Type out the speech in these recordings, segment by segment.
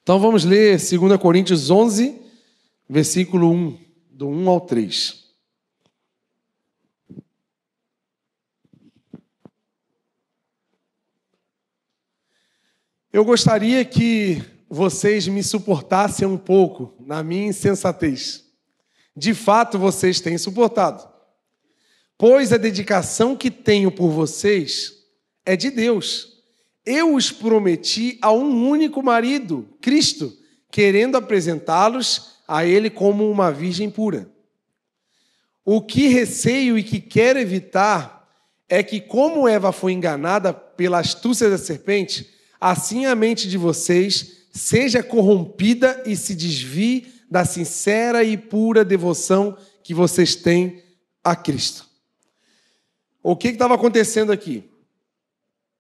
Então vamos ler 2 Coríntios 11, versículo 1, do 1 ao 3. Eu gostaria que vocês me suportassem um pouco na minha insensatez. De fato, vocês têm suportado. Pois a dedicação que tenho por vocês é de Deus. Eu os prometi a um único marido, Cristo, querendo apresentá-los a Ele como uma virgem pura. O que receio e que quero evitar é que, como Eva foi enganada pela astúcia da serpente, assim a mente de vocês seja corrompida e se desvie da sincera e pura devoção que vocês têm a Cristo. O que estava acontecendo aqui?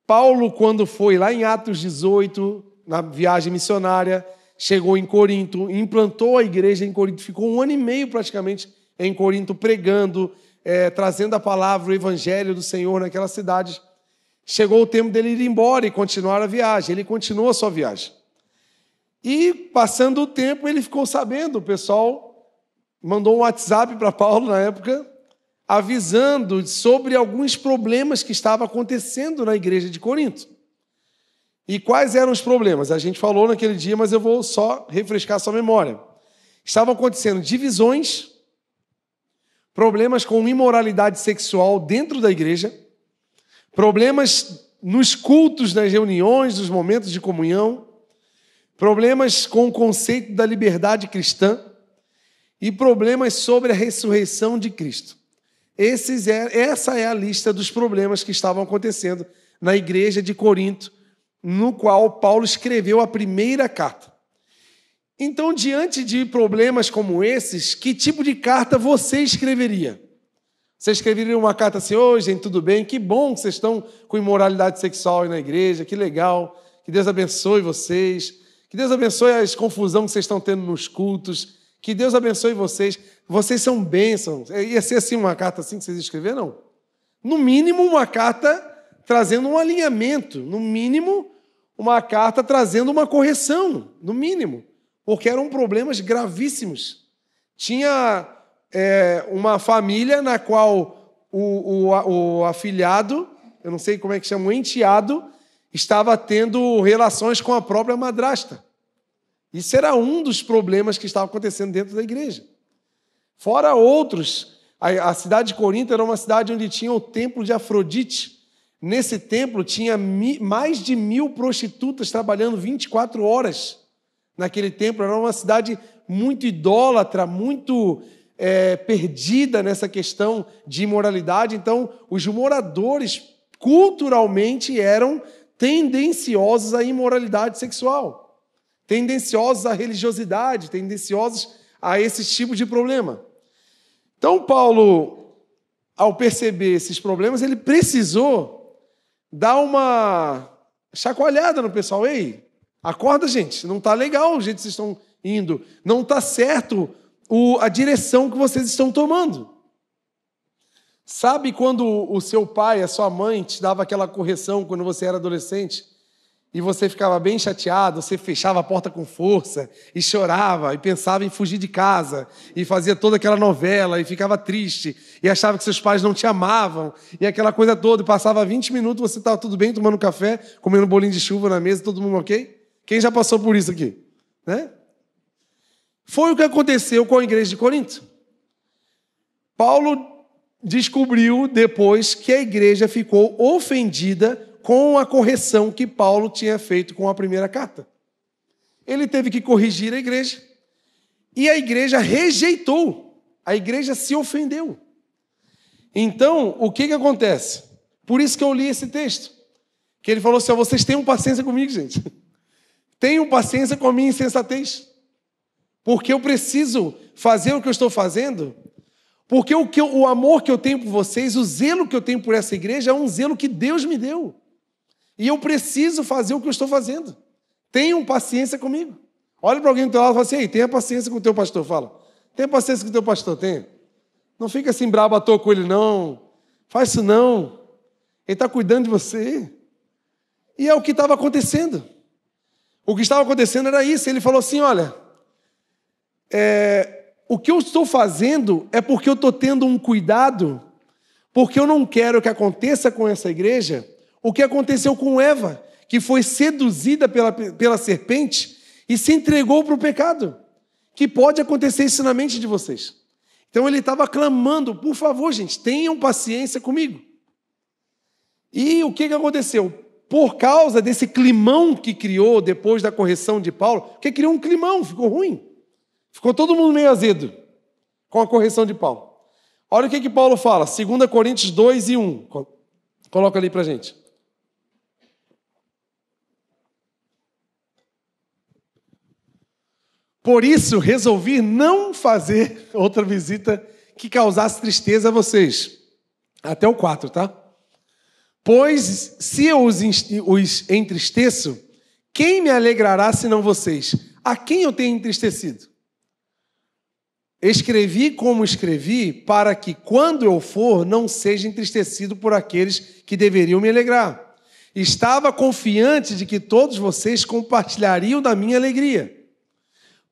Paulo, quando foi lá em Atos 18, na viagem missionária, chegou em Corinto, implantou a igreja em Corinto, ficou 1 ano e meio praticamente em Corinto, pregando, trazendo a palavra, o evangelho do Senhor naquela cidade. Chegou o tempo dele ir embora e continuar a viagem. Ele continuou a sua viagem. E, passando o tempo, ele ficou sabendo, o pessoal mandou um WhatsApp para Paulo na época, avisando sobre alguns problemas que estavam acontecendo na igreja de Corinto. E quais eram os problemas? A gente falou naquele dia, mas eu vou só refrescar sua memória. Estavam acontecendo divisões, problemas com imoralidade sexual dentro da igreja, problemas nos cultos, nas reuniões, nos momentos de comunhão, problemas com o conceito da liberdade cristã e problemas sobre a ressurreição de Cristo. Essa é a lista dos problemas que estavam acontecendo na igreja de Corinto, no qual Paulo escreveu a primeira carta. Então, diante de problemas como esses, que tipo de carta você escreveria? Você escreveria uma carta assim: oi, gente, tudo bem? Que bom que vocês estão com imoralidade sexual aí na igreja, que legal, que Deus abençoe vocês, que Deus abençoe as confusões que vocês estão tendo nos cultos, que Deus abençoe vocês, vocês são bênçãos. Ia ser assim uma carta assim que vocês escreveram? Não. No mínimo, uma carta trazendo um alinhamento, no mínimo, uma carta trazendo uma correção, no mínimo, porque eram problemas gravíssimos. Tinha uma família na qual o afilhado, eu não sei como é que chama, o enteado, estava tendo relações com a própria madrasta. Isso era um dos problemas que estava acontecendo dentro da igreja. Fora outros, a cidade de Corinto era uma cidade onde tinha o templo de Afrodite. Nesse templo tinha mais de 1000 prostitutas trabalhando 24 horas naquele templo. Era uma cidade muito idólatra, muito perdida nessa questão de imoralidade. Então, os moradores culturalmente eram tendenciosos à imoralidade sexual, tendenciosos à religiosidade, tendenciosos a esse tipo de problema. Então, Paulo, ao perceber esses problemas, ele precisou dar uma chacoalhada no pessoal. Ei, acorda, gente, não está legal o jeito que vocês estão indo, não está certo a direção que vocês estão tomando. Sabe quando o seu pai, a sua mãe, te dava aquela correção quando você era adolescente e você ficava bem chateado, você fechava a porta com força e chorava e pensava em fugir de casa e fazia toda aquela novela e ficava triste e achava que seus pais não te amavam e aquela coisa toda, e passava 20 minutos, você estava tudo bem, tomando café, comendo um bolinho de chuva na mesa, todo mundo ok? Quem já passou por isso aqui? Né? Foi o que aconteceu com a igreja de Corinto. Paulo descobriu depois que a igreja ficou ofendida com a correção que Paulo tinha feito com a primeira carta. Ele teve que corrigir a igreja e a igreja rejeitou, a igreja se ofendeu. Então, o que acontece? Por isso que eu li esse texto, que ele falou assim: vocês tenham paciência comigo, gente. Tenham paciência com a minha insensatez, porque eu preciso fazer o que eu estou fazendo. Porque o amor que eu tenho por vocês, o zelo que eu tenho por essa igreja é um zelo que Deus me deu. E eu preciso fazer o que eu estou fazendo. Tenham paciência comigo. Olha para alguém do teu lado e fala assim: ei, tenha paciência com o teu pastor. Fala, tenha paciência com o teu pastor, tenha. Não fica assim brabo à toa com ele, não. Faz isso não. Ele está cuidando de você. E é o que estava acontecendo. O que estava acontecendo era isso. Ele falou assim, olha, o que eu estou fazendo é porque eu estou tendo um cuidado, porque eu não quero que aconteça com essa igreja o que aconteceu com Eva, que foi seduzida pela serpente e se entregou para o pecado, que pode acontecer isso na mente de vocês. Então ele estava clamando, por favor, gente, tenham paciência comigo. E o que aconteceu? Por causa desse climão que criou depois da correção de Paulo, que criou um climão, ficou ruim. Ficou todo mundo meio azedo com a correção de Paulo. Olha o que Paulo fala, 2 Coríntios 2 e 1. Coloca ali para a gente. Por isso, resolvi não fazer outra visita que causasse tristeza a vocês. Até o 4, tá? Pois, se eu os entristeço, quem me alegrará senão vocês? A quem eu tenho entristecido? Escrevi como escrevi, para que, quando eu for, não seja entristecido por aqueles que deveriam me alegrar. Estava confiante de que todos vocês compartilhariam da minha alegria.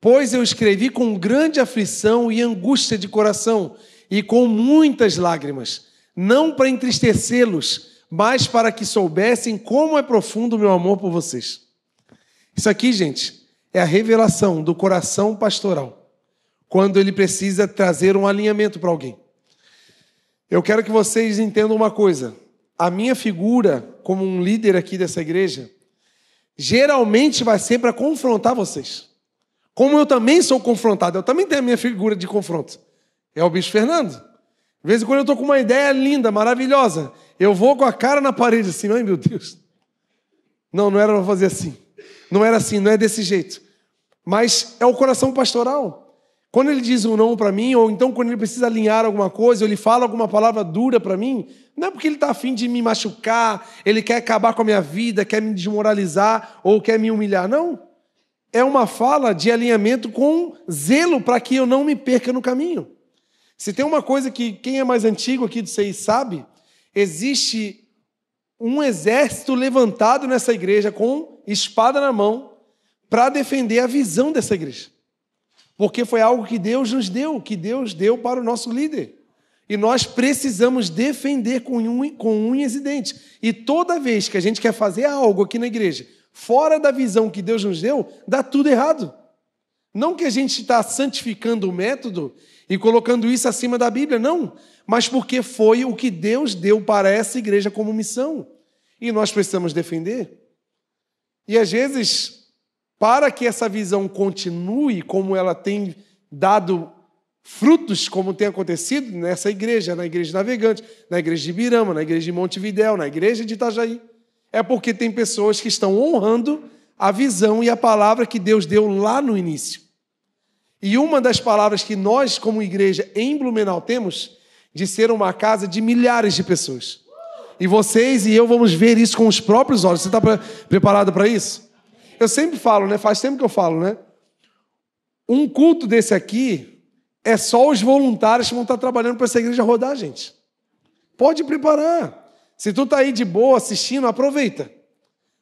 Pois eu escrevi com grande aflição e angústia de coração, e com muitas lágrimas, não para entristecê-los, mas para que soubessem como é profundo o meu amor por vocês. Isso aqui, gente, é a revelação do coração pastoral, quando ele precisa trazer um alinhamento para alguém. Eu quero que vocês entendam uma coisa. A minha figura, como um líder aqui dessa igreja, geralmente vai ser para confrontar vocês. Como eu também sou confrontado, eu também tenho a minha figura de confronto. É o Bispo Fernando. De vez em quando eu estou com uma ideia linda, maravilhosa, eu vou com a cara na parede assim, ai meu Deus. Não era para fazer assim. Não era assim, não é desse jeito. Mas é o coração pastoral. Quando ele diz um não para mim, ou então quando ele precisa alinhar alguma coisa, ou ele fala alguma palavra dura para mim, não é porque ele está a fim de me machucar, ele quer acabar com a minha vida, quer me desmoralizar, ou quer me humilhar, não. É uma fala de alinhamento com zelo para que eu não me perca no caminho. Se tem uma coisa que quem é mais antigo aqui de vocês sabe, existe um exército levantado nessa igreja com espada na mão para defender a visão dessa igreja. Porque foi algo que Deus nos deu, que Deus deu para o nosso líder. E nós precisamos defender com unhas e dentes. E toda vez que a gente quer fazer algo aqui na igreja, fora da visão que Deus nos deu, dá tudo errado. Não que a gente está santificando o método e colocando isso acima da Bíblia, não. Mas porque foi o que Deus deu para essa igreja como missão. E nós precisamos defender. E às vezes, para que essa visão continue como ela tem dado frutos, como tem acontecido nessa igreja, na igreja Navegante, na igreja de Ibirama, na igreja de Montevidéu, na igreja de Itajaí, é porque tem pessoas que estão honrando a visão e a palavra que Deus deu lá no início. E uma das palavras que nós, como igreja em Blumenau, temos de ser uma casa de milhares de pessoas. E vocês e eu vamos ver isso com os próprios olhos. Você está preparado para isso? Eu sempre falo, né? Faz tempo que eu falo, né? Um culto desse aqui é só os voluntários que vão estar trabalhando para essa igreja rodar, gente. Pode preparar. Se tu está aí de boa assistindo, aproveita.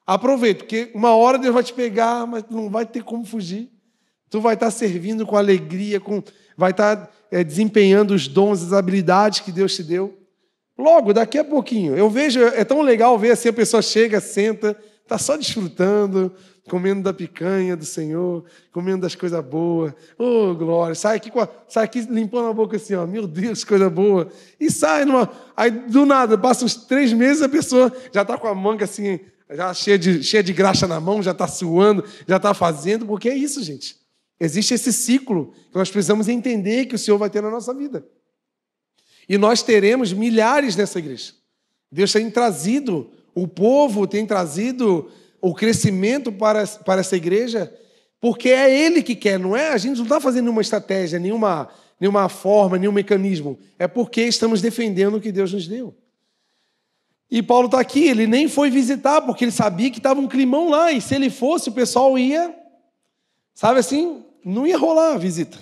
Aproveita, porque uma hora Deus vai te pegar, mas não vai ter como fugir. Tu vai estar servindo com alegria, vai estar desempenhando os dons, as habilidades que Deus te deu. Logo, daqui a pouquinho. Eu vejo, é tão legal ver assim, a pessoa chega, senta, está só desfrutando, comendo da picanha do Senhor, comendo das coisas boas. Oh, glória! Sai aqui limpando a boca assim, ó, meu Deus, coisa boa. E sai aí do nada, passa uns 3 meses, a pessoa já está com a manga assim, já cheia de graxa na mão, já está suando, já está fazendo, porque é isso, gente. Existe esse ciclo que nós precisamos entender que o Senhor vai ter na nossa vida. E nós teremos milhares nessa igreja. Deus tem trazido o povo, tem trazido o crescimento para essa igreja, porque é Ele que quer, não é? A gente não está fazendo nenhuma estratégia, nenhuma forma, nenhum mecanismo. É porque estamos defendendo o que Deus nos deu. E Paulo está aqui, ele nem foi visitar, porque ele sabia que estava um climão lá, e se ele fosse, o pessoal ia, sabe assim, não ia rolar a visita.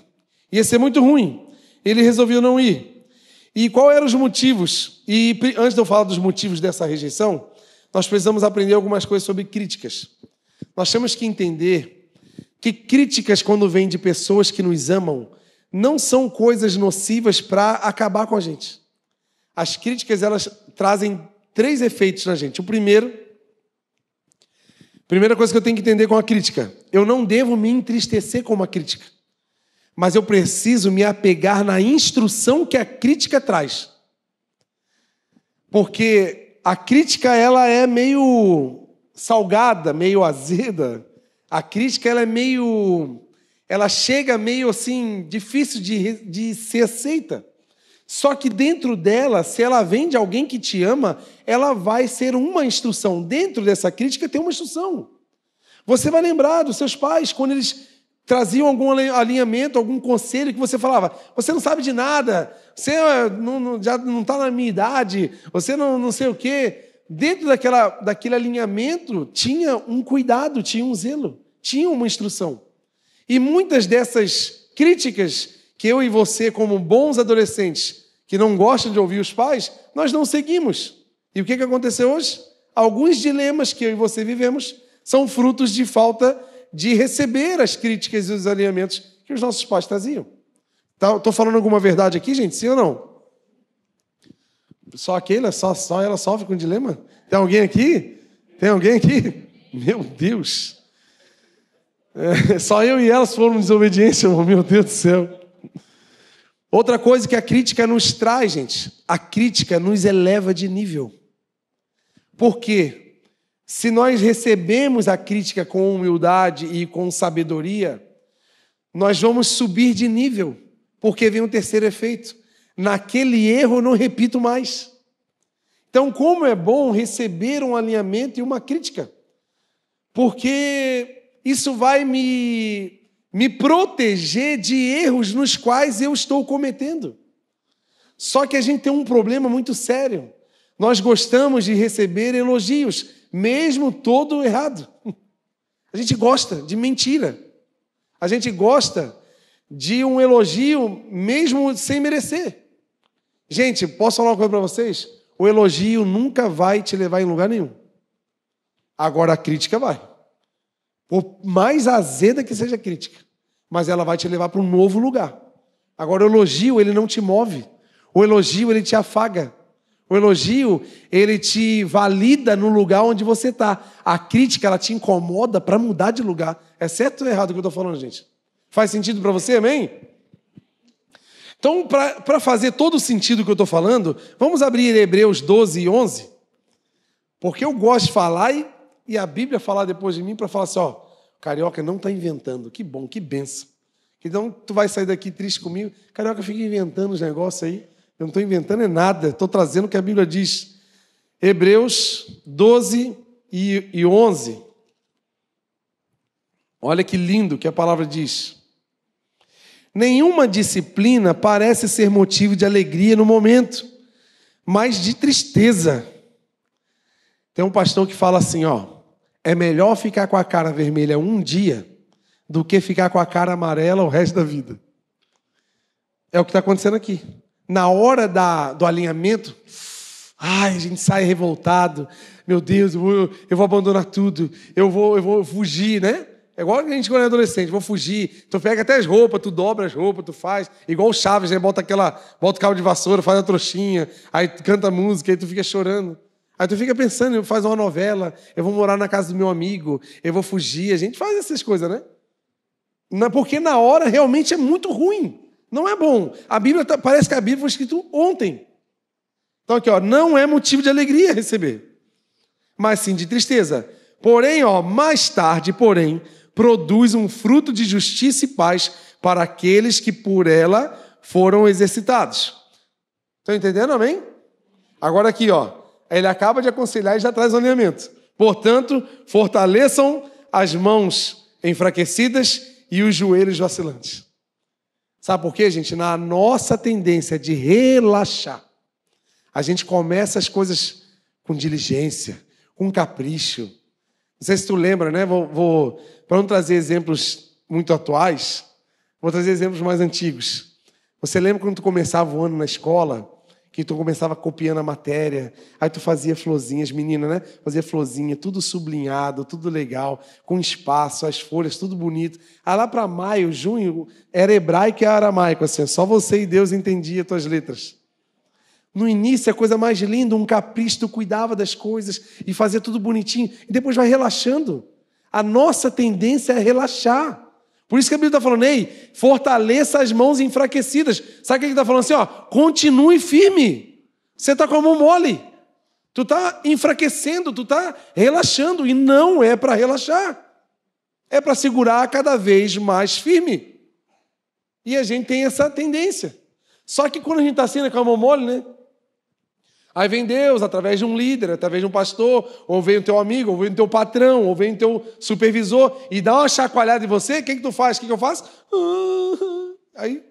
Ia ser muito ruim. Ele resolveu não ir. E quais eram os motivos? E antes de eu falar dos motivos dessa rejeição, nós precisamos aprender algumas coisas sobre críticas. Nós temos que entender que críticas, quando vêm de pessoas que nos amam, não são coisas nocivas para acabar com a gente. As críticas, elas trazem 3 efeitos na gente. Primeira coisa que eu tenho que entender com a crítica: eu não devo me entristecer com uma crítica, mas eu preciso me apegar na instrução que a crítica traz. Porque a crítica, ela é meio salgada, meio azeda. A crítica, ela chega meio assim, difícil de ser aceita. Só que dentro dela, se ela vem de alguém que te ama, ela vai ser uma instrução. Dentro dessa crítica tem uma instrução. Você vai lembrar dos seus pais, quando eles traziam algum alinhamento, algum conselho, que você falava: você não sabe de nada, você já não está na minha idade, você não sei o quê. Dentro daquele alinhamento tinha um cuidado, tinha um zelo, tinha uma instrução. E muitas dessas críticas que eu e você, como bons adolescentes, que não gostam de ouvir os pais, nós não seguimos. E o que aconteceu hoje? Alguns dilemas que eu e você vivemos são frutos de falta de receber as críticas e os alinhamentos que os nossos pais traziam. Estou falando alguma verdade aqui, gente? Sim ou não? Só ela sofre com dilema? Tem alguém aqui? Tem alguém aqui? Meu Deus! Só eu e elas foram desobediência, meu Deus do céu. Outra coisa que a crítica nos traz, gente, a crítica nos eleva de nível. Por quê? Se nós recebemos a crítica com humildade e com sabedoria, nós vamos subir de nível, porque vem um terceiro efeito. Naquele erro eu não repito mais. Então, como é bom receber um alinhamento e uma crítica, porque isso vai me proteger de erros nos quais eu estou cometendo. Só que a gente tem um problema muito sério. Nós gostamos de receber elogios, mesmo todo errado. A gente gosta de mentira. A gente gosta de um elogio mesmo sem merecer. Gente, posso falar uma coisa para vocês? O elogio nunca vai te levar em lugar nenhum. Agora a crítica vai. Por mais azeda que seja a crítica, mas ela vai te levar para um novo lugar. Agora o elogio, ele não te move. O elogio, ele te afaga. O elogio, ele te valida no lugar onde você está. A crítica, ela te incomoda para mudar de lugar. É certo ou errado o que eu estou falando, gente? Faz sentido para você, amém? Então, para fazer todo o sentido que eu estou falando, vamos abrir Hebreus 12 e 11. Porque eu gosto de falar e a Bíblia falar depois de mim para falar assim, ó, Carioca não está inventando. Que bom, que benção. Então, tu vai sair daqui triste comigo. Carioca fica inventando os negócios aí. Eu não estou inventando nada. Estou trazendo o que a Bíblia diz. Hebreus 12 e 11. Olha que lindo que a palavra diz. Nenhuma disciplina parece ser motivo de alegria no momento, mas de tristeza. Tem um pastor que fala assim, ó, é melhor ficar com a cara vermelha um dia do que ficar com a cara amarela o resto da vida. É o que está acontecendo aqui. Na hora do alinhamento, a gente sai revoltado. Meu Deus, eu vou abandonar tudo. Eu vou fugir, né? É igual a gente quando é adolescente, vou fugir. Tu pega até as roupas, tu dobra as roupas, tu faz. Igual o Chaves, né? Bota o cabo de vassoura, faz a trouxinha, aí canta música, aí tu fica chorando. Aí tu fica pensando, faz uma novela, eu vou morar na casa do meu amigo, eu vou fugir. A gente faz essas coisas, né? Porque na hora realmente é muito ruim. Não é bom. A Bíblia, parece que a Bíblia foi escrita ontem. Então aqui, ó, não é motivo de alegria receber, mas sim de tristeza. Porém, ó, mais tarde, produz um fruto de justiça e paz para aqueles que por ela foram exercitados. Estão entendendo, amém? Agora aqui, ó, ele acaba de aconselhar e já traz o alinhamento. Portanto, fortaleçam as mãos enfraquecidas e os joelhos vacilantes. Sabe por quê, gente? Na nossa tendência de relaxar, a gente começa as coisas com diligência, com capricho. Não sei se tu lembra, né? Para não trazer exemplos muito atuais, vou trazer exemplos mais antigos. Você lembra quando tu começava o ano na escola, que tu começava copiando a matéria, aí tu fazia florzinhas, menina, né? Fazia florzinha, tudo sublinhado, tudo legal, com espaço, as folhas, tudo bonito. Aí lá para maio, junho, era hebraico e aramaico, assim, só você e Deus entendiam as tuas letras. No início, a coisa mais linda, um capricho, tu cuidava das coisas e fazia tudo bonitinho, e depois vai relaxando. A nossa tendência é relaxar. Por isso que a Bíblia está falando, ei, fortaleça as mãos enfraquecidas. Sabe o que ele está falando assim? Ó, continue firme. Você está com a mão mole. Tu está enfraquecendo, tu está relaxando. E não é para relaxar. É para segurar cada vez mais firme. E a gente tem essa tendência. Só que quando a gente está assim, com a mão mole, né? Aí vem Deus, através de um líder, através de um pastor, ou vem o teu amigo, ou vem o teu patrão, ou vem o teu supervisor, e dá uma chacoalhada em você, o que tu faz? O que eu faço? Aí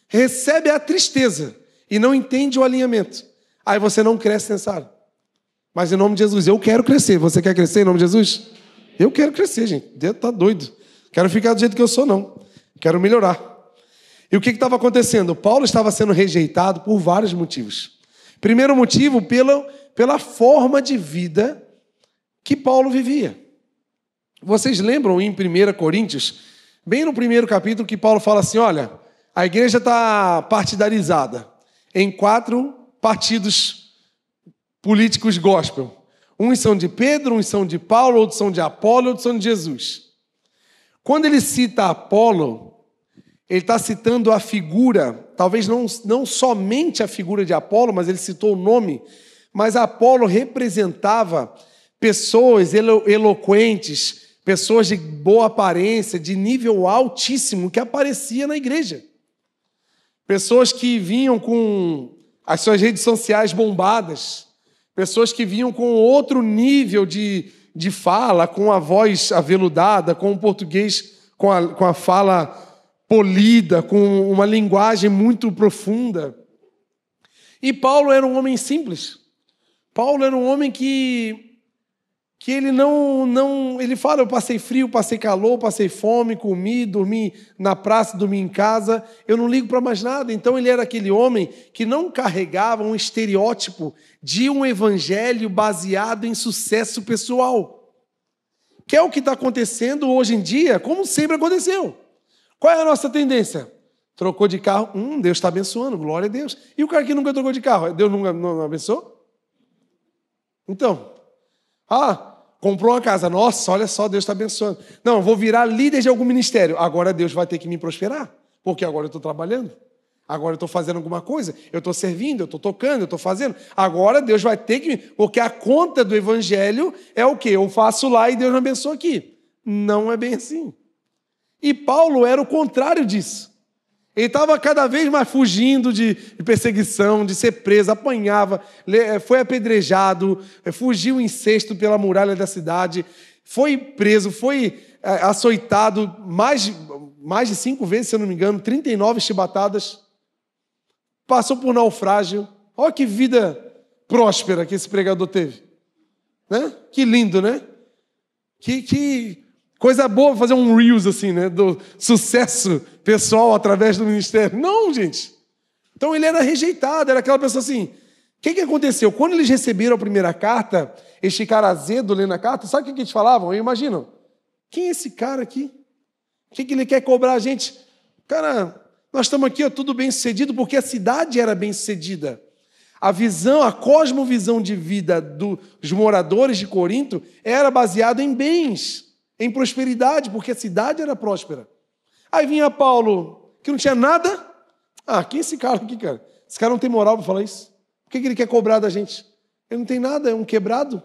recebe a tristeza e não entende o alinhamento. Aí você não cresce nessa área. Mas em nome de Jesus, eu quero crescer. Você quer crescer em nome de Jesus? Eu quero crescer, gente. Deus tá doido. Quero ficar do jeito que eu sou, não. Quero melhorar. E o que estava acontecendo? Paulo estava sendo rejeitado por vários motivos. Primeiro motivo, pela forma de vida que Paulo vivia. Vocês lembram em 1 Coríntios, bem no primeiro capítulo, que Paulo fala assim, olha, a igreja está partidarizada em 4 partidos políticos gospel. Uns são de Pedro, uns são de Paulo, outros são de Apolo, outros são de Jesus. Quando ele cita Apolo, ele está citando a figura, talvez não somente a figura de Apolo, mas ele citou o nome, mas Apolo representava pessoas eloquentes, pessoas de boa aparência, de nível altíssimo, que aparecia na igreja. Pessoas que vinham com as suas redes sociais bombadas, pessoas que vinham com outro nível de fala, com a voz aveludada, com o português, com a fala polida, com uma linguagem muito profunda. E Paulo era um homem simples. Paulo era um homem que ele ele fala, eu passei frio, passei calor, passei fome, comi, dormi na praça, dormi em casa, eu não ligo para mais nada. Então ele era aquele homem que não carregava um estereótipo de um evangelho baseado em sucesso pessoal. Que é o que está acontecendo hoje em dia, como sempre aconteceu. Qual é a nossa tendência? Trocou de carro, Deus está abençoando, glória a Deus. E o cara que nunca trocou de carro, Deus não abençoou? Então, comprou uma casa, nossa, olha só, Deus está abençoando. Não, vou virar líder de algum ministério, agora Deus vai ter que me prosperar, porque agora eu estou trabalhando, agora eu estou fazendo alguma coisa, eu estou servindo, eu estou tocando, eu estou fazendo, agora Deus vai ter que, porque a conta do evangelho é o quê? Eu faço lá e Deus me abençoa aqui. Não é bem assim. E Paulo era o contrário disso. Ele estava cada vez mais fugindo de perseguição, de ser preso, apanhava, foi apedrejado, fugiu em cesto pela muralha da cidade, foi preso, foi açoitado mais de 5 vezes, se eu não me engano, 39 chibatadas, passou por naufrágio. Olha que vida próspera que esse pregador teve. Né? Que lindo, né? Que coisa boa fazer um Reels assim, né? Do sucesso pessoal através do ministério. Não, gente. Então ele era rejeitado, era aquela pessoa assim. O que aconteceu? Quando eles receberam a primeira carta, eles ficaram azedos lendo a carta, sabe o que eles falavam? Eu imagino. Quem é esse cara aqui? O que ele quer cobrar a gente? Cara, nós estamos aqui, tudo bem sucedido, porque a cidade era bem sucedida. A visão, a cosmovisão de vida dos moradores de Corinto era baseada em bens, em prosperidade, porque a cidade era próspera. Aí vinha Paulo, que não tinha nada. Quem é esse cara aqui, cara? Esse cara não tem moral para falar isso. O que ele quer cobrar da gente? Ele não tem nada, é um quebrado.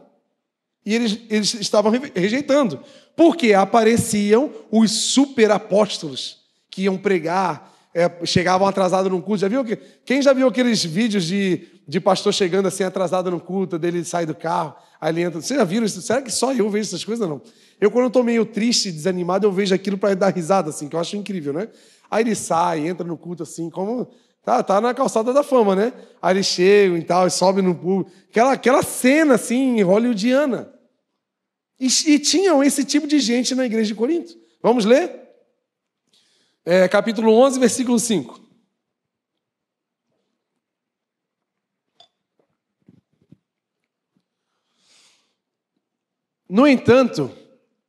E eles estavam rejeitando. Porque apareciam os superapóstolos que iam pregar, chegavam atrasados num culto. Já viu? Quem já viu aqueles vídeos de pastor chegando assim atrasado no culto, dele sai do carro, aí ele entra. Vocês já viram isso? Será que só eu vejo essas coisas? Não. Eu, quando estou meio triste, desanimado, eu vejo aquilo para dar risada, assim, que eu acho incrível, né? Aí ele sai, entra no culto assim, como tá na calçada da fama, né? Aí eles chegam e tal, e sobem no público. Aquela cena assim, hollywoodiana. E tinham esse tipo de gente na igreja de Corinto. Vamos ler? Capítulo 11, versículo 5. No entanto,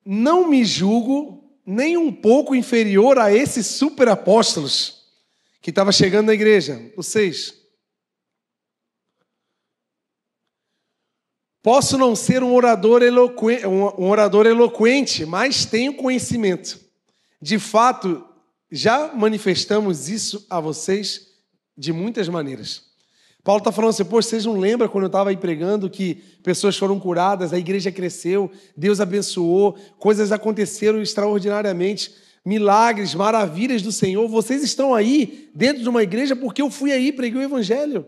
não me julgo nem um pouco inferior a esses super apóstolos que estavam chegando na igreja. O 6. Posso não ser um orador eloquente, mas tenho conhecimento. De fato, já manifestamos isso a vocês de muitas maneiras. Paulo está falando assim, poxa, vocês não lembram quando eu estava aí pregando que pessoas foram curadas, a igreja cresceu, Deus abençoou, coisas aconteceram extraordinariamente, milagres, maravilhas do Senhor. Vocês estão aí dentro de uma igreja porque eu fui aí, preguei o evangelho.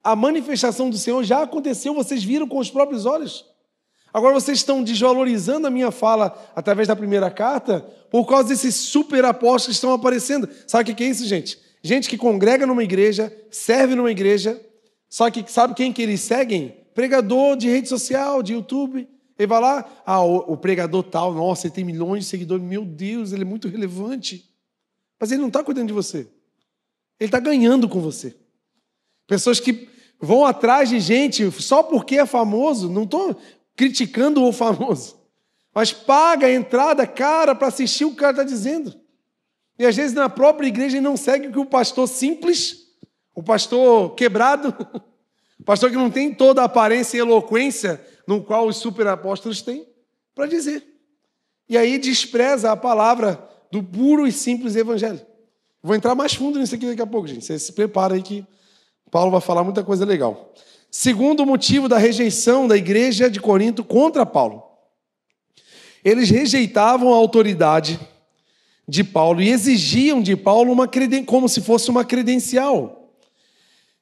A manifestação do Senhor já aconteceu, vocês viram com os próprios olhos. Agora vocês estão desvalorizando a minha fala através da primeira carta por causa desses super apóstolos que estão aparecendo. Sabe o que é isso, gente? Gente que congrega numa igreja, serve numa igreja, só que sabe quem que eles seguem? Pregador de rede social, de YouTube. Ele vai lá, o pregador tal, nossa, ele tem milhões de seguidores, meu Deus, ele é muito relevante. Mas ele não está cuidando de você. Ele está ganhando com você. Pessoas que vão atrás de gente só porque é famoso, não estou criticando o famoso, mas paga a entrada cara para assistir o que o cara está dizendo. E às vezes na própria igreja não segue o que o pastor simples, o pastor quebrado, o pastor que não tem toda a aparência e eloquência no qual os superapóstolos têm para dizer. E aí despreza a palavra do puro e simples evangelho. Vou entrar mais fundo nisso aqui daqui a pouco, gente. Você se prepara aí que Paulo vai falar muita coisa legal. Segundo motivo da rejeição da igreja de Corinto contra Paulo. Eles rejeitavam a autoridade de Paulo e exigiam de Paulo como se fosse uma credencial.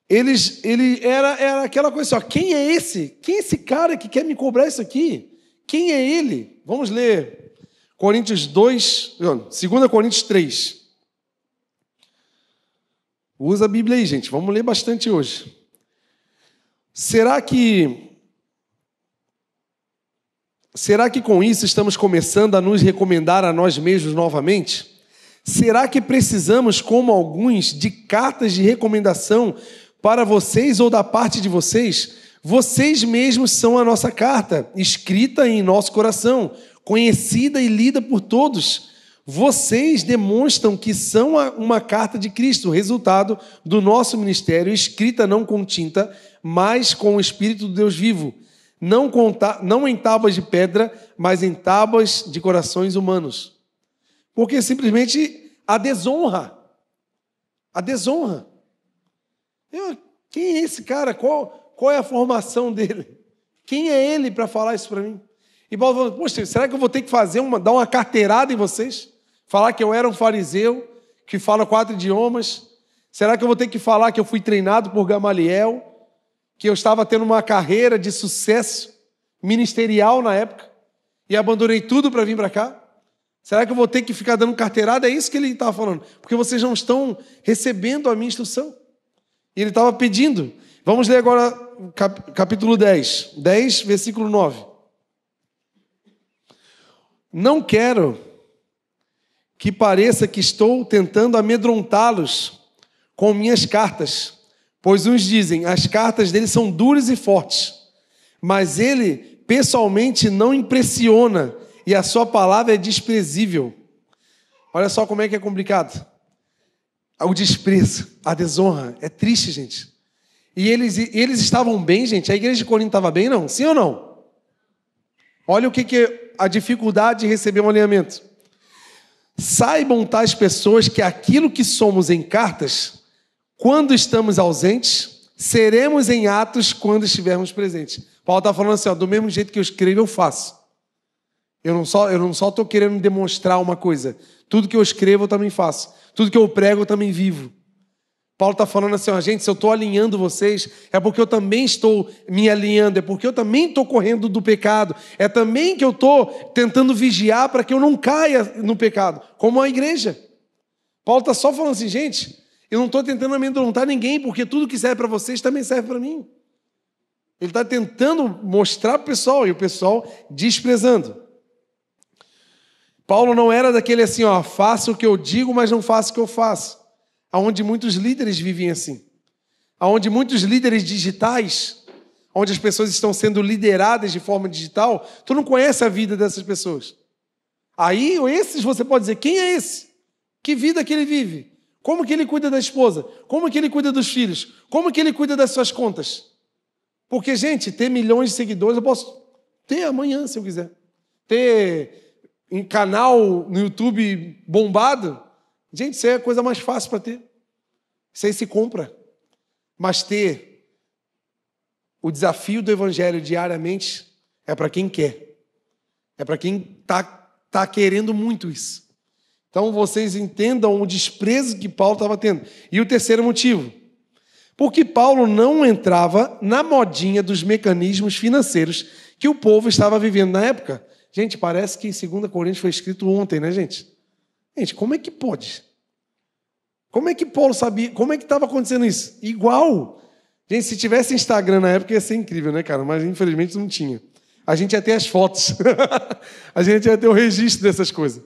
Ele era aquela coisa assim, ó, quem é esse? Quem é esse cara que quer me cobrar isso aqui? Quem é ele? Vamos ler Coríntios 2 Coríntios 3. Usa a Bíblia aí, gente. Vamos ler bastante hoje. Será que com isso estamos começando a nos recomendar a nós mesmos novamente? Será que precisamos, como alguns, de cartas de recomendação para vocês ou da parte de vocês? Vocês mesmos são a nossa carta, escrita em nosso coração, conhecida e lida por todos. Vocês demonstram que são uma carta de Cristo, resultado do nosso ministério, escrita não com tinta, mas com o Espírito do Deus vivo, não em tábuas de pedra, mas em tábuas de corações humanos. Porque simplesmente a desonra. A desonra. Quem é esse cara? Qual é a formação dele? Quem é ele para falar isso para mim? E Paulo falou, poxa, será que eu vou ter que dar uma carteirada em vocês? Falar que eu era um fariseu, que fala 4 idiomas? Será que eu vou ter que falar que eu fui treinado por Gamaliel? Que eu estava tendo uma carreira de sucesso ministerial na época? E abandonei tudo para vir para cá? Será que eu vou ter que ficar dando carteirada? É isso que ele estava falando. Porque vocês não estão recebendo a minha instrução. E ele estava pedindo. Vamos ler agora capítulo 10. 10, versículo 9. Não quero que pareça que estou tentando amedrontá-los com minhas cartas, pois uns dizem, as cartas dele são duras e fortes, mas ele pessoalmente não impressiona e a sua palavra é desprezível. Olha só como é que é complicado. O desprezo, a desonra, é triste, gente. E eles estavam bem, gente? A igreja de Corinto estava bem, não? Sim ou não? Olha o que é a dificuldade de receber um alinhamento. Saibam tais pessoas que aquilo que somos em cartas, quando estamos ausentes, seremos em atos quando estivermos presentes. Paulo está falando assim, ó, do mesmo jeito que eu escrevo, eu faço. Eu não só estou querendo demonstrar uma coisa. Tudo que eu escrevo, eu também faço. Tudo que eu prego, eu também vivo. Paulo está falando assim, ó, gente, se eu estou alinhando vocês, é porque eu também estou me alinhando, é porque eu também estou correndo do pecado, é também que eu estou tentando vigiar para que eu não caia no pecado, como a igreja. Paulo está só falando assim, gente, eu não estou tentando amedrontar ninguém, porque tudo que serve para vocês também serve para mim. Ele está tentando mostrar para o pessoal, e o pessoal desprezando. Paulo não era daquele assim, ó, faço o que eu digo, mas não faço o que eu faço. Aonde muitos líderes vivem assim. Aonde muitos líderes digitais, onde as pessoas estão sendo lideradas de forma digital, tu não conhece a vida dessas pessoas. Aí, esses você pode dizer, quem é esse? Que vida que ele vive? Como que ele cuida da esposa? Como que ele cuida dos filhos? Como que ele cuida das suas contas? Porque, gente, ter milhões de seguidores, eu posso ter amanhã, se eu quiser. Ter um canal no YouTube bombado, gente, isso é a coisa mais fácil para ter. Isso aí se compra. Mas ter o desafio do Evangelho diariamente é para quem quer. É para quem está querendo muito isso. Então, vocês entendam o desprezo que Paulo estava tendo. E o terceiro motivo. Porque Paulo não entrava na modinha dos mecanismos financeiros que o povo estava vivendo na época. Gente, parece que 2 Coríntios foi escrito ontem, né, gente? Gente, como é que pode? Como é que Paulo sabia? Como é que estava acontecendo isso? Igual. Gente, se tivesse Instagram na época ia ser incrível, né, cara? Mas infelizmente não tinha. A gente ia ter as fotos. A gente ia ter o registro dessas coisas.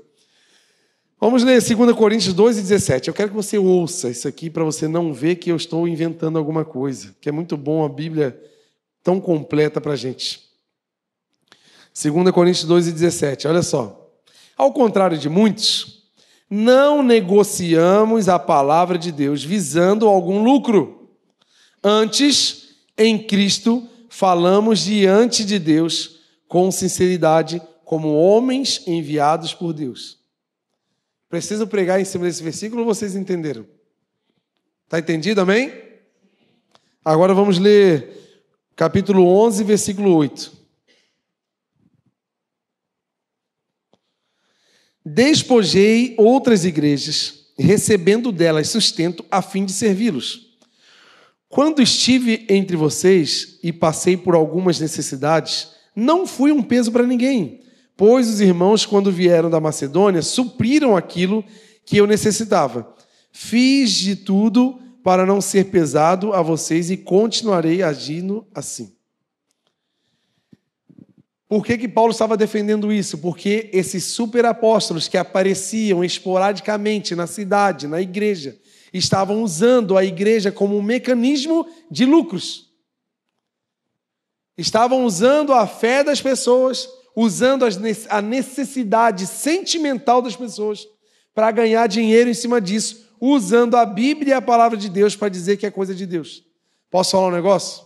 Vamos ler 2 Coríntios 2:17. Eu quero que você ouça isso aqui para você não ver que eu estou inventando alguma coisa, que é muito bom a Bíblia tão completa para a gente. 2 Coríntios 2:17, olha só. Ao contrário de muitos, não negociamos a palavra de Deus visando algum lucro. Antes, em Cristo, falamos diante de Deus com sinceridade, como homens enviados por Deus. Preciso pregar em cima desse versículo ou vocês entenderam? Está entendido, amém? Agora vamos ler capítulo 11, versículo 8. Despojei outras igrejas, recebendo delas sustento a fim de servi-los. Quando estive entre vocês e passei por algumas necessidades, não fui um peso para ninguém, pois os irmãos, quando vieram da Macedônia, supriram aquilo que eu necessitava. Fiz de tudo para não ser pesado a vocês e continuarei agindo assim. Por que Paulo estava defendendo isso? Porque esses superapóstolos que apareciam esporadicamente na cidade, na igreja, estavam usando a igreja como um mecanismo de lucros. Estavam usando a fé das pessoas, usando a necessidade sentimental das pessoas para ganhar dinheiro em cima disso, usando a Bíblia e a palavra de Deus para dizer que é coisa de Deus. Posso falar um negócio?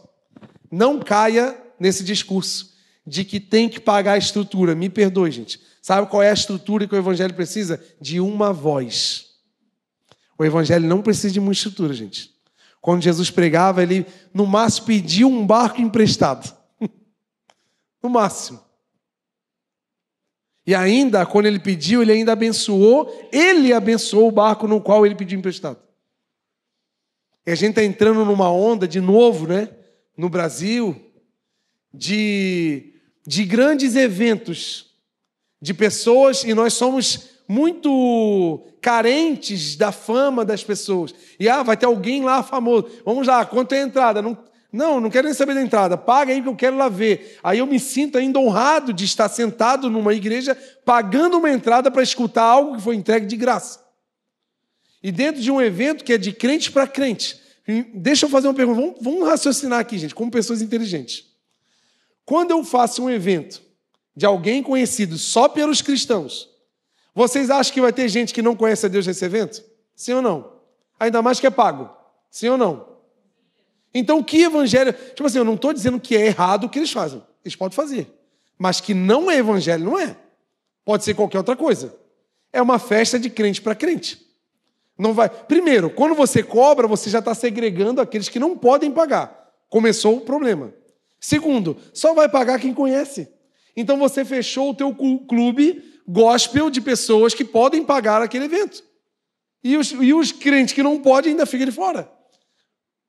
Não caia nesse discurso de que tem que pagar a estrutura. Me perdoe, gente. Sabe qual é a estrutura que o Evangelho precisa? De uma voz. O Evangelho não precisa de muita estrutura, gente. Quando Jesus pregava, ele, no máximo, pediu um barco emprestado. No máximo. E ainda, quando ele pediu, ele ainda abençoou o barco no qual ele pediu emprestado. E a gente está entrando numa onda, de novo, né, no Brasil, de grandes eventos, de pessoas, e nós somos muito carentes da fama das pessoas. E vai ter alguém lá famoso. Vamos lá, quanto é a entrada? Não quero nem saber da entrada. Paga aí que eu quero lá ver. Aí eu me sinto ainda honrado de estar sentado numa igreja pagando uma entrada para escutar algo que foi entregue de graça. E dentro de um evento que é de crente para crente. Deixa eu fazer uma pergunta. Vamos raciocinar aqui, gente, como pessoas inteligentes. Quando eu faço um evento de alguém conhecido só pelos cristãos, vocês acham que vai ter gente que não conhece a Deus nesse evento? Sim ou não? Ainda mais que é pago. Sim ou não? Então, que evangelho... Tipo assim, eu não estou dizendo que é errado o que eles fazem. Eles podem fazer. Mas que não é evangelho, não é. Pode ser qualquer outra coisa. É uma festa de crente para crente. Não vai... Primeiro, quando você cobra, você já está segregando aqueles que não podem pagar. Começou o problema. Segundo, só vai pagar quem conhece. Então, você fechou o teu clube gospel de pessoas que podem pagar aquele evento. E os crentes que não podem ainda ficam de fora.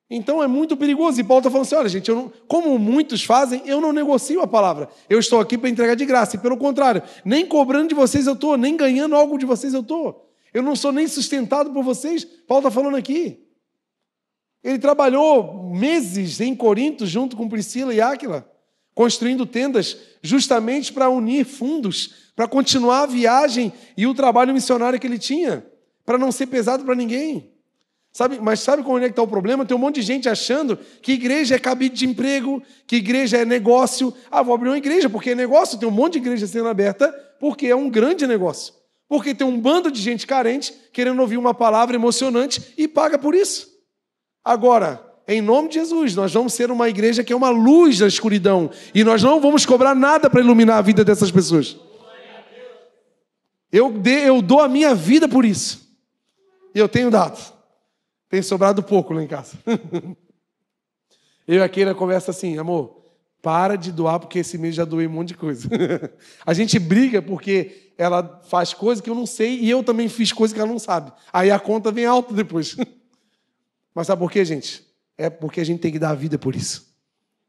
Então é muito perigoso. E Paulo está falando assim, olha, gente, como muitos fazem, eu não negocio a palavra. Eu estou aqui para entregar de graça. E pelo contrário, nem cobrando de vocês eu estou, nem ganhando algo de vocês eu estou. Eu não sou nem sustentado por vocês. Paulo está falando aqui. Ele trabalhou meses em Corinto junto com Priscila e Áquila, construindo tendas justamente para unir fundos, para continuar a viagem e o trabalho missionário que ele tinha, para não ser pesado para ninguém. Mas sabe onde é que está o problema? Tem um monte de gente achando que igreja é cabide de emprego, que igreja é negócio. Vou abrir uma igreja porque é negócio. Tem um monte de igreja sendo aberta porque é um grande negócio. Porque tem um bando de gente carente querendo ouvir uma palavra emocionante e paga por isso. Agora, em nome de Jesus, nós vamos ser uma igreja que é uma luz da escuridão. E nós não vamos cobrar nada para iluminar a vida dessas pessoas. Eu dou a minha vida por isso. E eu tenho dado. Tem sobrado pouco lá em casa. Eu e a Keila conversa assim, amor, para de doar porque esse mês já doei um monte de coisa. A gente briga porque ela faz coisas que eu não sei e eu também fiz coisas que ela não sabe. Aí a conta vem alta depois. Mas sabe por quê, gente? É porque a gente tem que dar a vida por isso.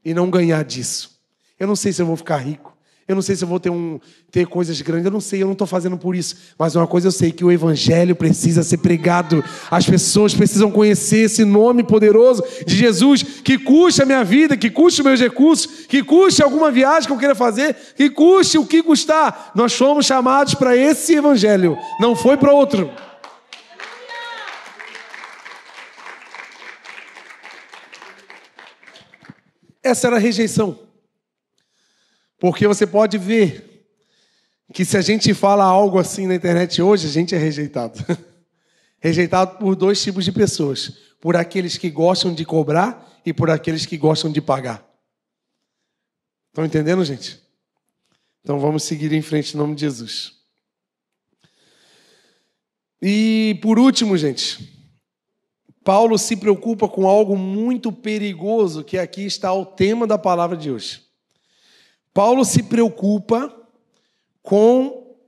E não ganhar disso. Eu não sei se eu vou ficar rico. Eu não sei se eu vou ter coisas grandes. Eu não sei, eu não estou fazendo por isso. Mas uma coisa eu sei, que o evangelho precisa ser pregado. As pessoas precisam conhecer esse nome poderoso de Jesus, que custe a minha vida, que custe os meus recursos, que custe alguma viagem que eu queira fazer, que custe o que custar. Nós fomos chamados para esse evangelho. Não foi para outro. Essa era a rejeição. Porque você pode ver que se a gente fala algo assim na internet hoje, a gente é rejeitado. Rejeitado por dois tipos de pessoas. Por aqueles que gostam de cobrar e por aqueles que gostam de pagar. Estão entendendo, gente? Então vamos seguir em frente em nome de Jesus. E por último, gente, Paulo se preocupa com algo muito perigoso, que aqui está o tema da palavra de hoje. Paulo se preocupa com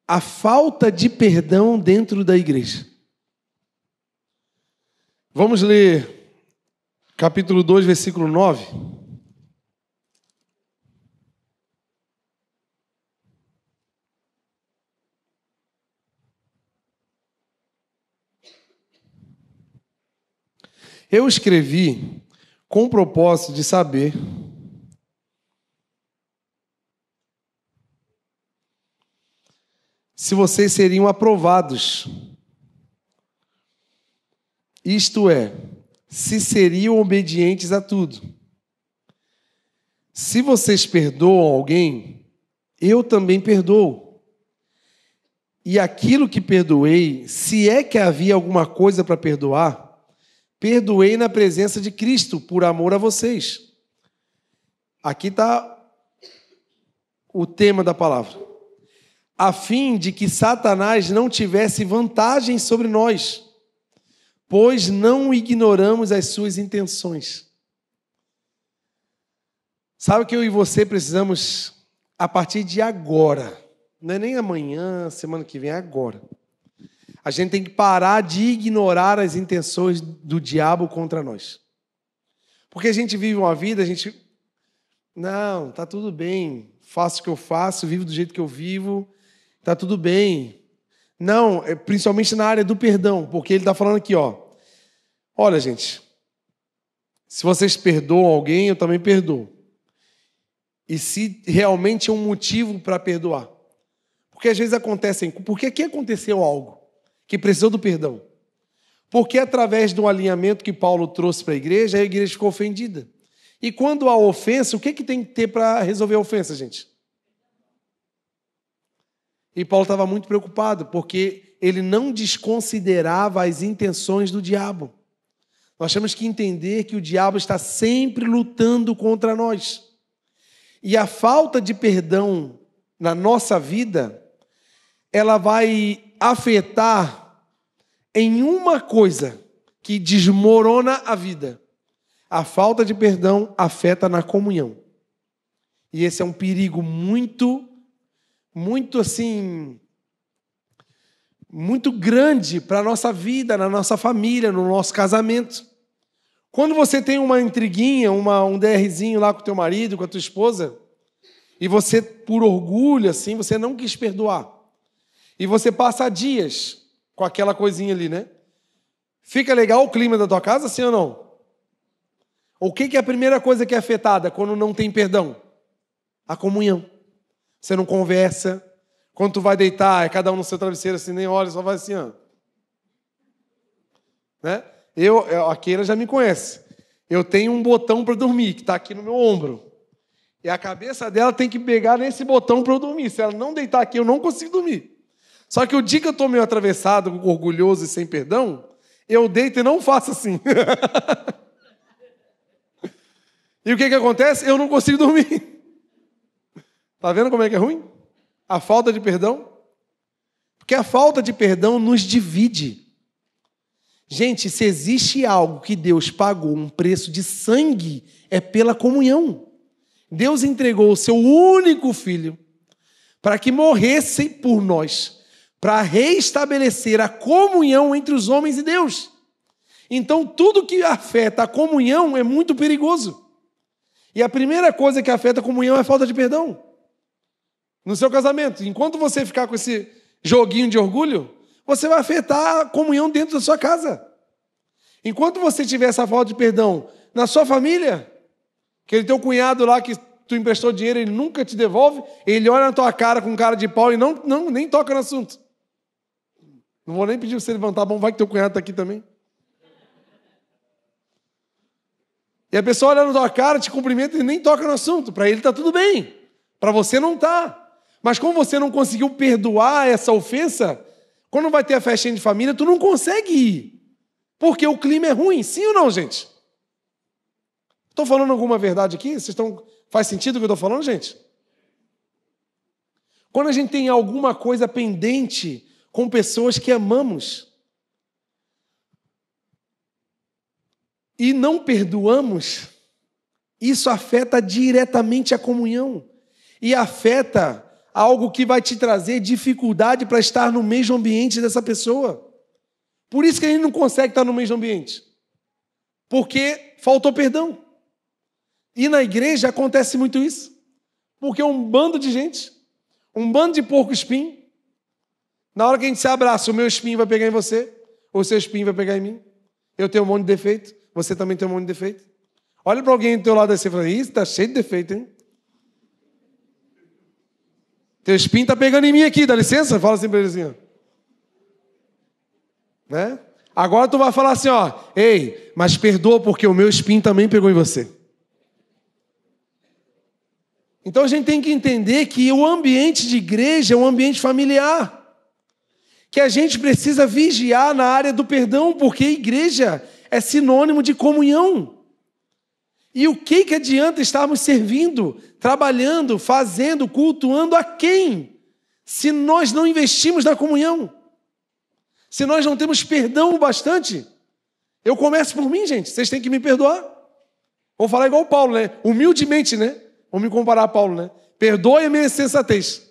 a falta de perdão dentro da igreja. Vamos ler capítulo 2, versículo 9. Eu escrevi com o propósito de saber se vocês seriam aprovados. Isto é, se seriam obedientes a tudo. Se vocês perdoam alguém, eu também perdoo. E aquilo que perdoei, se é que havia alguma coisa para perdoar, perdoei na presença de Cristo, por amor a vocês. Aqui está o tema da palavra. A fim de que Satanás não tivesse vantagem sobre nós, pois não ignoramos as suas intenções. Sabe que eu e você precisamos, a partir de agora, não é nem amanhã, semana que vem, é agora. A gente tem que parar de ignorar as intenções do diabo contra nós. Porque a gente vive uma vida, não, tá tudo bem, faço o que eu faço, vivo do jeito que eu vivo, tá tudo bem. Não, principalmente na área do perdão, porque ele está falando aqui, olha, gente, se vocês perdoam alguém, eu também perdoo. E se realmente é um motivo para perdoar. Porque às vezes porque aqui aconteceu algo que precisou do perdão. Porque através do alinhamento que Paulo trouxe para a igreja ficou ofendida. E quando há ofensa, o que tem que ter para resolver a ofensa, gente? E Paulo estava muito preocupado, porque ele não desconsiderava as intenções do diabo. Nós temos que entender que o diabo está sempre lutando contra nós. E a falta de perdão na nossa vida, ela vai afetar em uma coisa que desmorona a vida. A falta de perdão afeta na comunhão. E esse é um perigo muito grande para a nossa vida, na nossa família, no nosso casamento. Quando você tem uma intriguinha, um DRzinho lá com o teu marido, com a tua esposa, e você, por orgulho, assim, você não quis perdoar. E você passa dias com aquela coisinha ali, né? Fica legal o clima da tua casa, sim ou não? O que é a primeira coisa que é afetada quando não tem perdão? A comunhão. Você não conversa. Quando tu vai deitar, é cada um no seu travesseiro, assim, nem olha, só vai assim, ó. né? A Keila já me conhece. Eu tenho um botão para dormir, que está aqui no meu ombro. E a cabeça dela tem que pegar nesse botão para eu dormir. Se ela não deitar aqui, eu não consigo dormir. Só que o dia que eu estou meio atravessado, orgulhoso e sem perdão, eu deito e não faço assim. E o que acontece? Eu não consigo dormir. Está vendo como é que é ruim? A falta de perdão. Porque a falta de perdão nos divide. Gente, se existe algo que Deus pagou um preço de sangue, é pela comunhão. Deus entregou o seu único filho para que morresse por nós, para restabelecer a comunhão entre os homens e Deus. Então, tudo que afeta a comunhão é muito perigoso. E a primeira coisa que afeta a comunhão é a falta de perdão. No seu casamento, enquanto você ficar com esse joguinho de orgulho, você vai afetar a comunhão dentro da sua casa. Enquanto você tiver essa falta de perdão na sua família, aquele teu cunhado lá que tu emprestou dinheiro, ele nunca te devolve, ele olha na tua cara com cara de pau e nem toca no assunto. Não vou nem pedir você levantar a mão, vai que teu cunhado está aqui também. E a pessoa olha na tua cara, te cumprimenta e nem toca no assunto. Para ele está tudo bem, para você não está. Mas como você não conseguiu perdoar essa ofensa, quando vai ter a festinha de família, tu não consegue ir. Porque o clima é ruim. Sim ou não, gente? Estou falando alguma verdade aqui? Faz sentido o que eu estou falando, gente? Quando a gente tem alguma coisa pendente com pessoas que amamos e não perdoamos, isso afeta diretamente a comunhão e afeta algo que vai te trazer dificuldade para estar no mesmo ambiente dessa pessoa. Por isso que a gente não consegue estar no mesmo ambiente. Porque faltou perdão. E na igreja acontece muito isso. Porque é um bando de gente, um bando de porco-espinho. Na hora que a gente se abraça, o meu espinho vai pegar em você, ou o seu espinho vai pegar em mim. Eu tenho um monte de defeito, você também tem um monte de defeito. Olha para alguém do teu lado assim e fala, isso está cheio de defeito, hein? Teu espinho está pegando em mim aqui, dá licença? Fala assim para ele assim, ó. Né? Agora tu vai falar assim, ó, ei, mas perdoa porque o meu espinho também pegou em você. Então a gente tem que entender que o ambiente de igreja é um ambiente familiar. Que a gente precisa vigiar na área do perdão, porque igreja é sinônimo de comunhão. E o que adianta estarmos servindo, trabalhando, fazendo, cultuando a quem? Se nós não investimos na comunhão. Se nós não temos perdão bastante. Eu começo por mim, gente. Vocês têm que me perdoar. Vou falar igual o Paulo, né? Humildemente, né? Vou me comparar a Paulo, né? Perdoe a minha insensatez.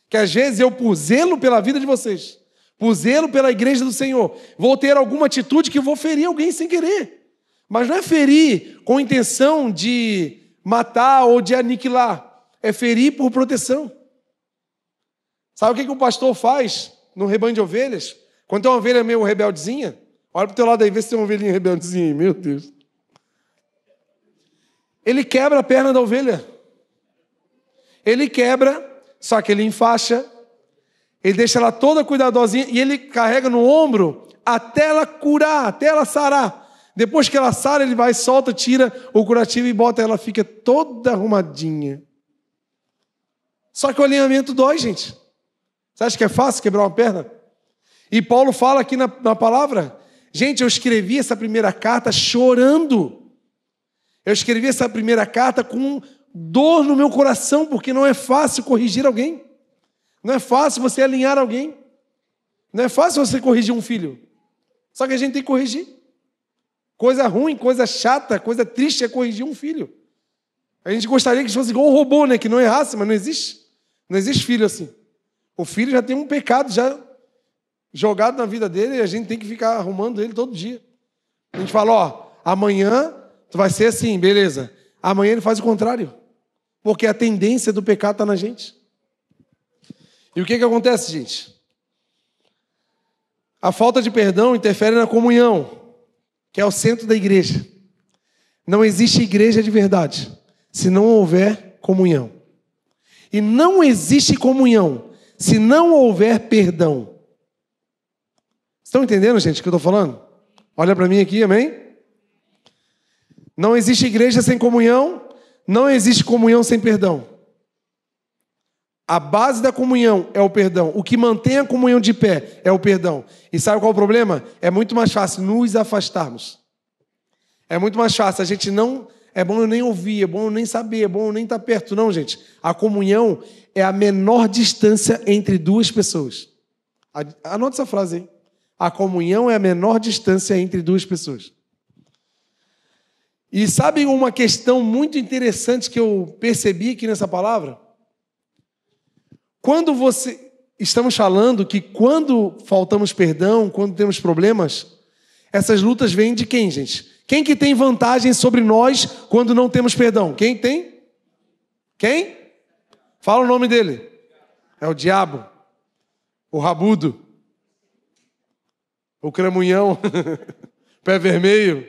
Que às vezes eu, por zelo pela vida de vocês, por zelo pela igreja do Senhor, vou ter alguma atitude que vou ferir alguém sem querer. Mas não é ferir com intenção de matar ou de aniquilar. É ferir por proteção. Sabe o que o pastor faz no rebanho de ovelhas? Quando tem uma ovelha meio rebeldezinha, olha para o teu lado aí, vê se tem uma ovelhinha rebeldezinha aí. Meu Deus. Ele quebra a perna da ovelha. Ele quebra, só que ele enfaixa. Ele deixa ela toda cuidadosinha e ele carrega no ombro até ela curar, até ela sarar. Depois que ela sara, ele vai, solta, tira o curativo e bota, ela fica toda arrumadinha. Só que o alinhamento dói, gente. Você acha que é fácil quebrar uma perna? E Paulo fala aqui na palavra, gente, eu escrevi essa primeira carta chorando. Eu escrevi essa primeira carta com dor no meu coração, porque não é fácil corrigir alguém. Não é fácil você alinhar alguém. Não é fácil você corrigir um filho. Só que a gente tem que corrigir. Coisa ruim, coisa chata, coisa triste é corrigir um filho. A gente gostaria que fosse igual um robô, né? Que não errasse, mas não existe. Não existe filho assim. O filho já tem um pecado já jogado na vida dele e a gente tem que ficar arrumando ele todo dia. A gente fala, ó, amanhã tu vai ser assim, beleza. Amanhã ele faz o contrário. Porque a tendência do pecado está na gente. E o que acontece, gente? A falta de perdão interfere na comunhão, que é o centro da igreja. Não existe igreja de verdade se não houver comunhão. E não existe comunhão se não houver perdão. Estão entendendo, gente, o que eu estou falando? Olha para mim aqui, amém? Não existe igreja sem comunhão, não existe comunhão sem perdão. A base da comunhão é o perdão. O que mantém a comunhão de pé é o perdão. E sabe qual é o problema? É muito mais fácil nos afastarmos. É muito mais fácil. A gente não... É bom eu nem ouvir, é bom eu nem saber, é bom eu nem estar perto. Não, gente. A comunhão é a menor distância entre duas pessoas. Anote essa frase aí. A comunhão é a menor distância entre duas pessoas. E sabe uma questão muito interessante que eu percebi aqui nessa palavra? Estamos falando que quando faltamos perdão, quando temos problemas, essas lutas vêm de quem, gente? Quem que tem vantagem sobre nós quando não temos perdão? Quem tem? Quem? Fala o nome dele. É o diabo. O rabudo. O cramunhão. Pé vermelho.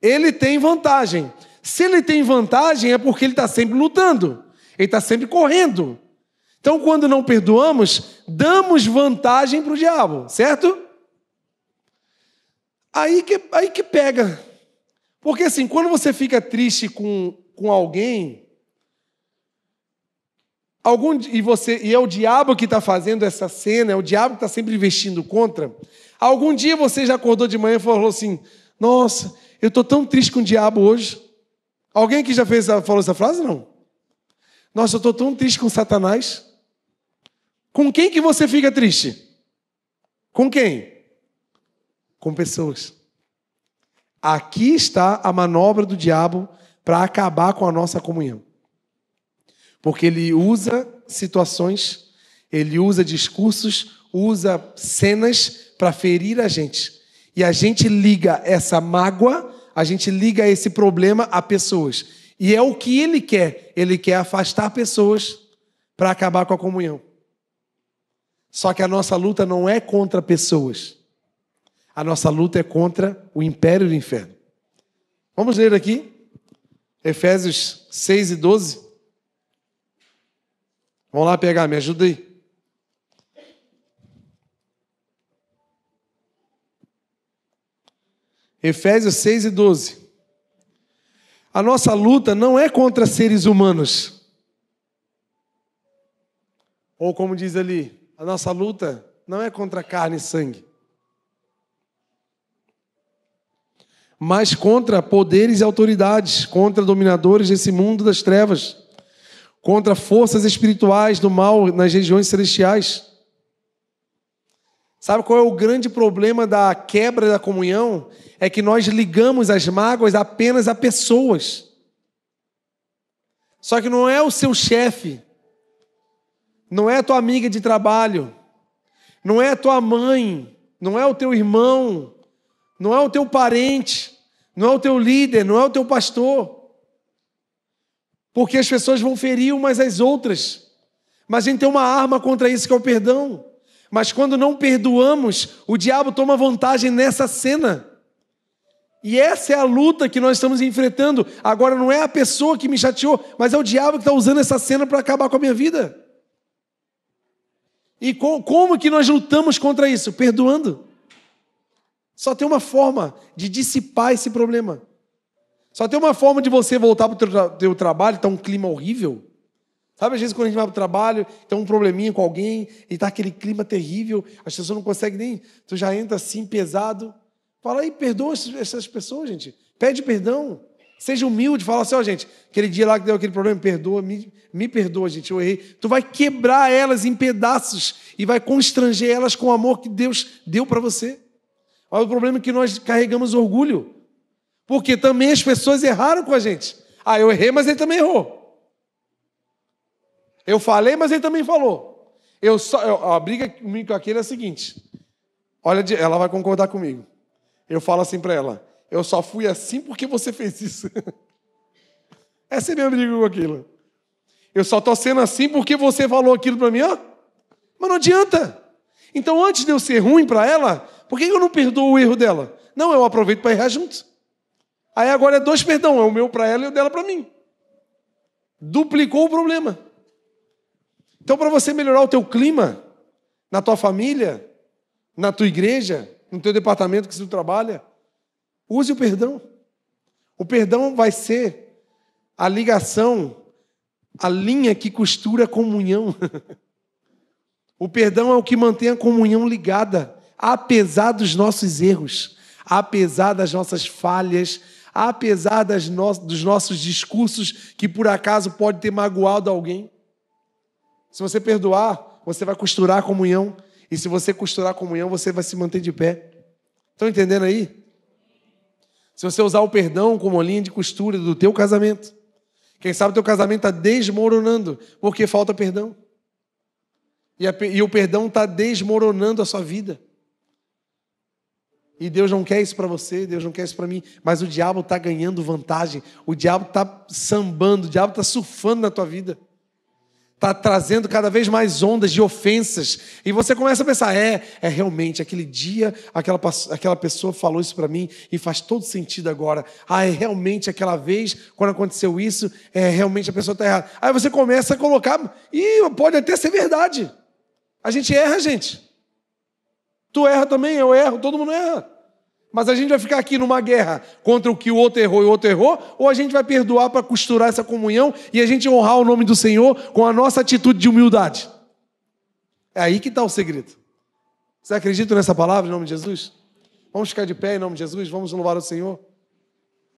Ele tem vantagem. Se ele tem vantagem é porque ele está sempre lutando. Ele está sempre correndo. Então, quando não perdoamos, damos vantagem para o diabo, certo? Aí que pega. Porque assim, quando você fica triste com alguém, e é o diabo que está fazendo essa cena, é o diabo que está sempre investindo contra, algum dia você já acordou de manhã e falou assim, nossa, eu estou tão triste com o diabo hoje. Alguém aqui já falou essa frase? Não. Nossa, eu estou tão triste com Satanás. Com quem que você fica triste? Com quem? Com pessoas. Aqui está a manobra do diabo para acabar com a nossa comunhão. Porque ele usa situações, ele usa discursos, usa cenas para ferir a gente. E a gente liga essa mágoa, a gente liga esse problema a pessoas. E é o que ele quer. Ele quer afastar pessoas para acabar com a comunhão. Só que a nossa luta não é contra pessoas. A nossa luta é contra o império do inferno. Vamos ler aqui, Efésios 6 e 12. Vamos lá pegar, me ajuda aí. Efésios 6 e 12. A nossa luta não é contra seres humanos. Ou como diz ali, a nossa luta não é contra carne e sangue. Mas contra poderes e autoridades, contra dominadores desse mundo das trevas, contra forças espirituais do mal nas regiões celestiais. Sabe qual é o grande problema da quebra da comunhão? É que nós ligamos as mágoas apenas a pessoas. Só que não é o seu chefe, não é a tua amiga de trabalho, não é a tua mãe, não é o teu irmão, não é o teu parente, não é o teu líder, não é o teu pastor. Porque as pessoas vão ferir umas às outras. Mas a gente tem uma arma contra isso, que é o perdão. Mas quando não perdoamos, o diabo toma vantagem nessa cena. E essa é a luta que nós estamos enfrentando. Agora não é a pessoa que me chateou, mas é o diabo que está usando essa cena para acabar com a minha vida. E como que nós lutamos contra isso? Perdoando. Só tem uma forma de dissipar esse problema. Só tem uma forma de você voltar para o teu trabalho, está um clima horrível. Sabe, às vezes quando a gente vai para o trabalho, tem um probleminha com alguém, e está aquele clima terrível, as pessoas não conseguem nem... Tu já entra assim, pesado. Fala aí, perdoa essas pessoas, gente. Pede perdão. Seja humilde, fala assim, ó, gente, aquele dia lá que deu aquele problema, perdoa, me perdoa, gente, eu errei. Tu vai quebrar elas em pedaços e vai constranger elas com o amor que Deus deu para você. Mas o problema é que nós carregamos orgulho. Porque também as pessoas erraram com a gente. Ah, eu errei, mas ele também errou. Eu falei, mas ele também falou. A briga comigo com aquele é a seguinte. Olha, ela vai concordar comigo. Eu falo assim para ela. Eu só fui assim porque você fez isso. Essa é a minha briga com aquilo. Eu só estou sendo assim porque você falou aquilo para mim. Ó. Mas não adianta. Então, antes de eu ser ruim para ela, por que eu não perdoo o erro dela? Não, eu aproveito para errar junto. Aí agora é 2 perdão. É o meu para ela e o dela para mim. Duplicou o problema. Então, para você melhorar o teu clima, na tua família, na tua igreja, no teu departamento que você trabalha. Use o perdão. O perdão vai ser a ligação, a linha que costura a comunhão. O perdão é o que mantém a comunhão ligada, apesar dos nossos erros, apesar das nossas falhas, apesar dos nossos discursos que por acaso pode ter magoado alguém. Se você perdoar, você vai costurar a comunhão. E se você costurar a comunhão, você vai se manter de pé. Estão entendendo aí? Se você usar o perdão como linha de costura do teu casamento, quem sabe o teu casamento está desmoronando porque falta perdão. E o perdão está desmoronando a sua vida. E Deus não quer isso para você, Deus não quer isso para mim. Mas o diabo está ganhando vantagem. O diabo está sambando, o diabo está surfando na tua vida. Está trazendo cada vez mais ondas de ofensas. E você começa a pensar, realmente, aquele dia, aquela pessoa falou isso para mim e faz todo sentido agora. Realmente, aquela vez, quando aconteceu isso, realmente a pessoa está errada. Aí você começa a colocar, e pode até ser verdade. A gente erra, gente. Tu erra também, eu erro, todo mundo erra. Mas a gente vai ficar aqui numa guerra contra o que o outro errou e o outro errou, ou a gente vai perdoar para costurar essa comunhão e a gente honrar o nome do Senhor com a nossa atitude de humildade? É aí que está o segredo. Você acredita nessa palavra em nome de Jesus? Vamos ficar de pé em nome de Jesus, vamos louvar o Senhor.